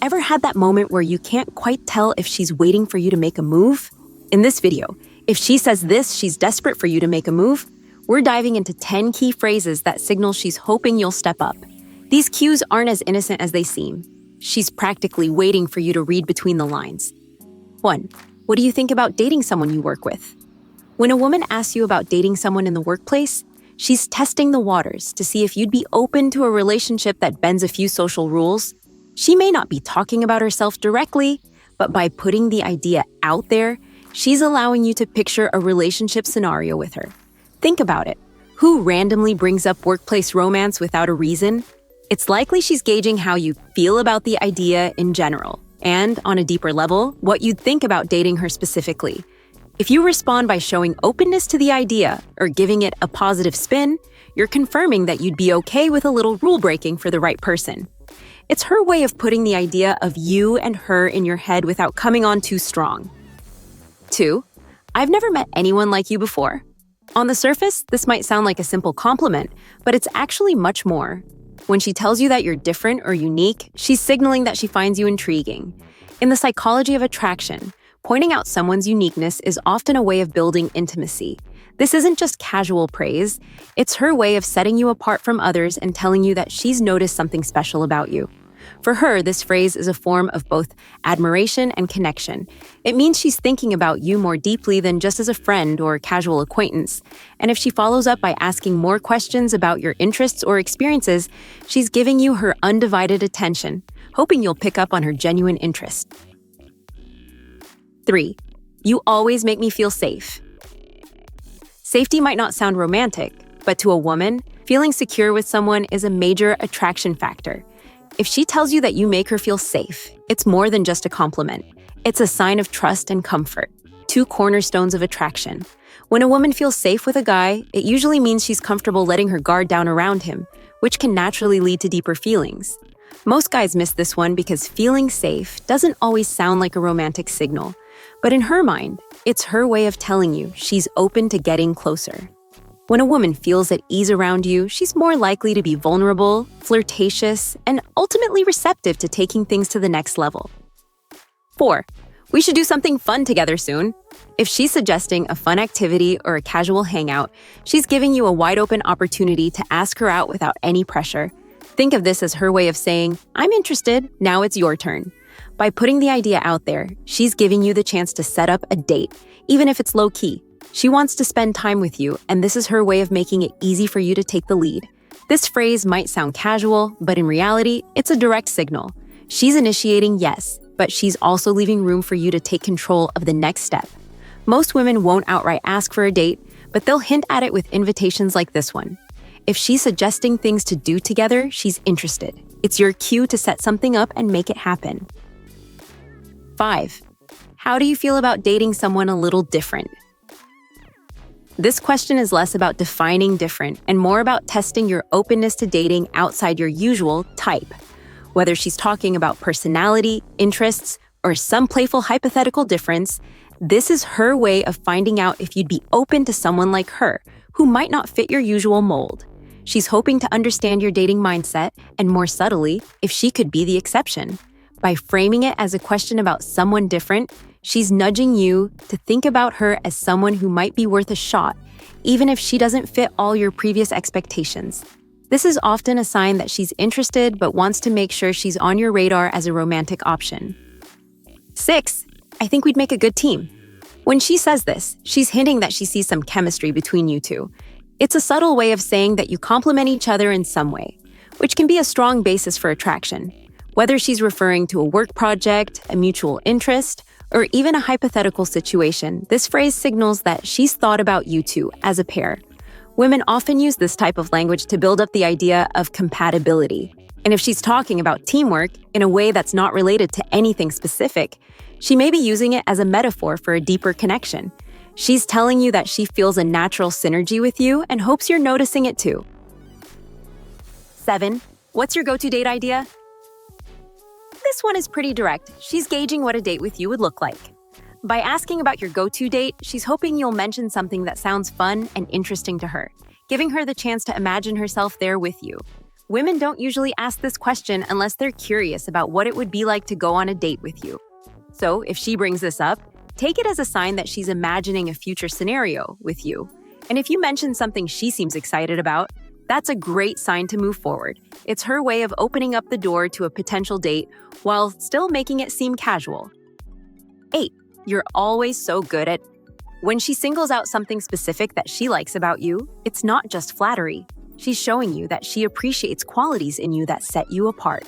Ever had that moment where you can't quite tell if she's waiting for you to make a move? In this video, if she says this, she's desperate for you to make a move. We're diving into 10 key phrases that signal she's hoping you'll step up. These cues aren't as innocent as they seem. She's practically waiting for you to read between the lines. 1. What do you think about dating someone you work with? When a woman asks you about dating someone in the workplace, she's testing the waters to see if you'd be open to a relationship that bends a few social rules. She may not be talking about herself directly, but by putting the idea out there, she's allowing you to picture a relationship scenario with her. Think about it. Who randomly brings up workplace romance without a reason? It's likely she's gauging how you feel about the idea in general, and, on a deeper level, what you'd think about dating her specifically. If you respond by showing openness to the idea or giving it a positive spin, you're confirming that you'd be okay with a little rule-breaking for the right person. It's her way of putting the idea of you and her in your head without coming on too strong. 2. I've never met anyone like you before. On the surface, this might sound like a simple compliment, but it's actually much more. When she tells you that you're different or unique, she's signaling that she finds you intriguing. In the psychology of attraction, pointing out someone's uniqueness is often a way of building intimacy. This isn't just casual praise, it's her way of setting you apart from others and telling you that she's noticed something special about you. For her, this phrase is a form of both admiration and connection. It means she's thinking about you more deeply than just as a friend or casual acquaintance. And if she follows up by asking more questions about your interests or experiences, she's giving you her undivided attention, hoping you'll pick up on her genuine interest. 3. You always make me feel safe. Safety might not sound romantic, but to a woman, feeling secure with someone is a major attraction factor. If she tells you that you make her feel safe, it's more than just a compliment. It's a sign of trust and comfort, two cornerstones of attraction. When a woman feels safe with a guy, it usually means she's comfortable letting her guard down around him, which can naturally lead to deeper feelings. Most guys miss this one because feeling safe doesn't always sound like a romantic signal. But in her mind, it's her way of telling you she's open to getting closer. When a woman feels at ease around you, she's more likely to be vulnerable, flirtatious, and ultimately receptive to taking things to the next level. 4. We should do something fun together soon. If she's suggesting a fun activity or a casual hangout, she's giving you a wide-open opportunity to ask her out without any pressure. Think of this as her way of saying, I'm interested, now it's your turn. By putting the idea out there, she's giving you the chance to set up a date, even if it's low-key. She wants to spend time with you, and this is her way of making it easy for you to take the lead. This phrase might sound casual, but in reality, it's a direct signal. She's initiating yes, but she's also leaving room for you to take control of the next step. Most women won't outright ask for a date, but they'll hint at it with invitations like this one. If she's suggesting things to do together, she's interested. It's your cue to set something up and make it happen. 5. How do you feel about dating someone a little different? This question is less about defining different and more about testing your openness to dating outside your usual type. Whether she's talking about personality, interests, or some playful hypothetical difference, this is her way of finding out if you'd be open to someone like her, who might not fit your usual mold. She's hoping to understand your dating mindset, and more subtly, if she could be the exception. By framing it as a question about someone different, she's nudging you to think about her as someone who might be worth a shot, even if she doesn't fit all your previous expectations. This is often a sign that she's interested but wants to make sure she's on your radar as a romantic option. 6. I think we'd make a good team. When she says this, she's hinting that she sees some chemistry between you two. It's a subtle way of saying that you complement each other in some way, which can be a strong basis for attraction. Whether she's referring to a work project, a mutual interest, or even a hypothetical situation, this phrase signals that she's thought about you two as a pair. Women often use this type of language to build up the idea of compatibility. And if she's talking about teamwork in a way that's not related to anything specific, she may be using it as a metaphor for a deeper connection. She's telling you that she feels a natural synergy with you and hopes you're noticing it too. 7. What's your go-to date idea? This one is pretty direct. She's gauging what a date with you would look like. By asking about your go-to date, she's hoping you'll mention something that sounds fun and interesting to her, giving her the chance to imagine herself there with you. Women don't usually ask this question unless they're curious about what it would be like to go on a date with you. So if she brings this up, take it as a sign that she's imagining a future scenario with you. And if you mention something she seems excited about, that's a great sign to move forward. It's her way of opening up the door to a potential date while still making it seem casual. 8. You're always so good at. When she singles out something specific that she likes about you, it's not just flattery. She's showing you that she appreciates qualities in you that set you apart.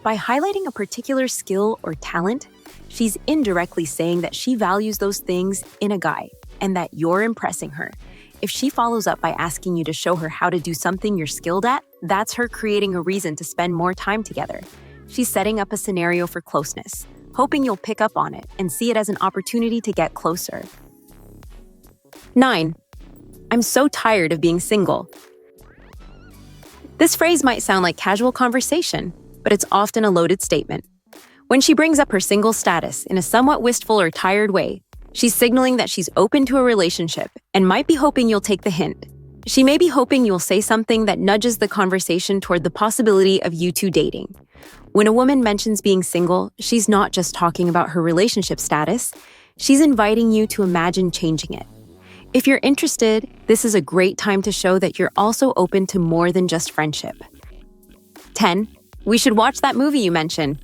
By highlighting a particular skill or talent, she's indirectly saying that she values those things in a guy and that you're impressing her. If she follows up by asking you to show her how to do something you're skilled at, that's her creating a reason to spend more time together. She's setting up a scenario for closeness, hoping you'll pick up on it and see it as an opportunity to get closer. 9. I'm so tired of being single. This phrase might sound like casual conversation, but it's often a loaded statement. When she brings up her single status in a somewhat wistful or tired way, she's signaling that she's open to a relationship and might be hoping you'll take the hint. She may be hoping you'll say something that nudges the conversation toward the possibility of you two dating. When a woman mentions being single, she's not just talking about her relationship status, she's inviting you to imagine changing it. If you're interested, this is a great time to show that you're also open to more than just friendship. 10. We should watch that movie you mentioned.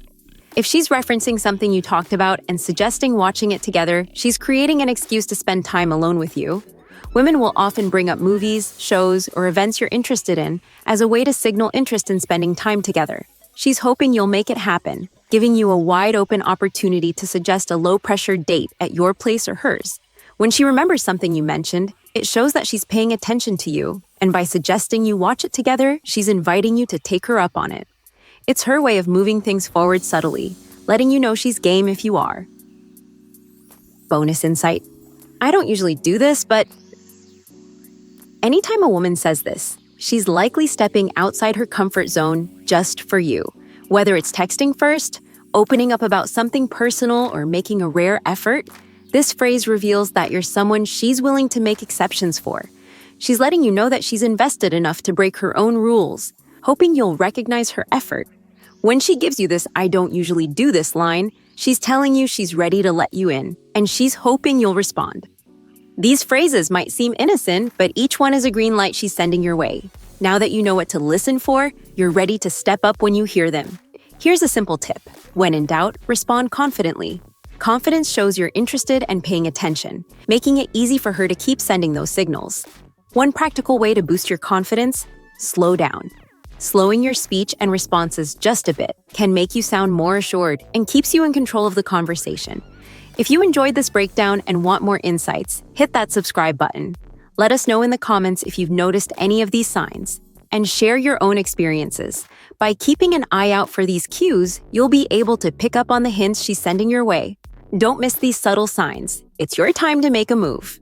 If she's referencing something you talked about and suggesting watching it together, she's creating an excuse to spend time alone with you. Women will often bring up movies, shows, or events you're interested in as a way to signal interest in spending time together. She's hoping you'll make it happen, giving you a wide-open opportunity to suggest a low-pressure date at your place or hers. When she remembers something you mentioned, it shows that she's paying attention to you, and by suggesting you watch it together, she's inviting you to take her up on it. It's her way of moving things forward subtly, letting you know she's game if you are. Bonus insight. I don't usually do this, but anytime a woman says this, she's likely stepping outside her comfort zone just for you. Whether it's texting first, opening up about something personal, or making a rare effort, this phrase reveals that you're someone she's willing to make exceptions for. She's letting you know that she's invested enough to break her own rules, hoping you'll recognize her effort. When she gives you this "I don't usually do this" line, she's telling you she's ready to let you in, and she's hoping you'll respond. These phrases might seem innocent, but each one is a green light she's sending your way. Now that you know what to listen for, you're ready to step up when you hear them. Here's a simple tip. When in doubt, respond confidently. Confidence shows you're interested and paying attention, making it easy for her to keep sending those signals. One practical way to boost your confidence: slow down. Slowing your speech and responses just a bit can make you sound more assured and keeps you in control of the conversation. If you enjoyed this breakdown and want more insights, hit that subscribe button. Let us know in the comments if you've noticed any of these signs, and share your own experiences. By keeping an eye out for these cues, you'll be able to pick up on the hints she's sending your way. Don't miss these subtle signs. It's your time to make a move.